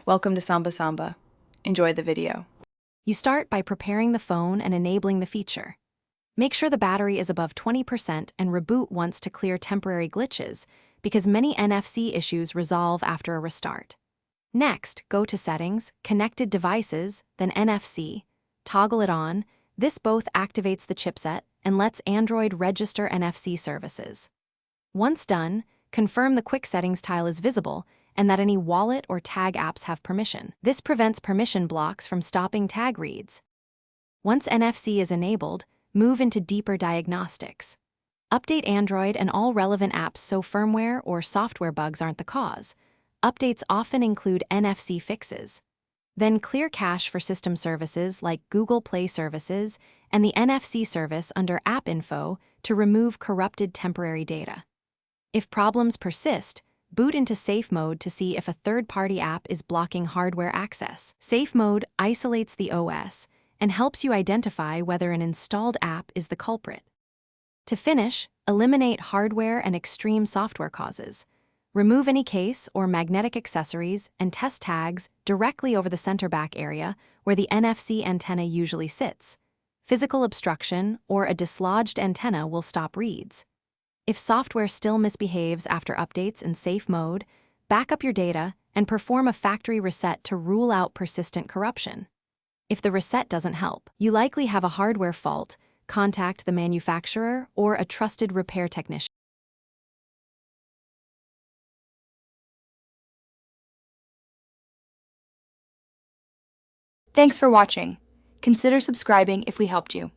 Welcome to Samba Samba. Enjoy the video. You start by preparing the phone and enabling the feature. Make sure the battery is above 20% and reboot once to clear temporary glitches, because many NFC issues resolve after a restart. Next, go to Settings, Connected Devices, then NFC. Toggle it on. This both activates the chipset and lets Android register NFC services. Once done, confirm the Quick Settings tile is visible and that any wallet or tag apps have permission. This prevents permission blocks from stopping tag reads. Once NFC is enabled, move into deeper diagnostics. Update Android and all relevant apps so firmware or software bugs aren't the cause. Updates often include NFC fixes. Then clear cache for system services like Google Play services and the NFC service under App Info to remove corrupted temporary data. If problems persist, boot into safe mode to see if a third-party app is blocking hardware access. Safe mode isolates the OS and helps you identify whether an installed app is the culprit. To finish, eliminate hardware and extreme software causes. Remove any case or magnetic accessories and test tags directly over the center back area where the NFC antenna usually sits. Physical obstruction or a dislodged antenna will stop reads. If software still misbehaves after updates in safe mode, back up your data and perform a factory reset to rule out persistent corruption. If the reset doesn't help, you likely have a hardware fault. Contact the manufacturer or a trusted repair technician. Thanks for watching. Consider subscribing if we helped you.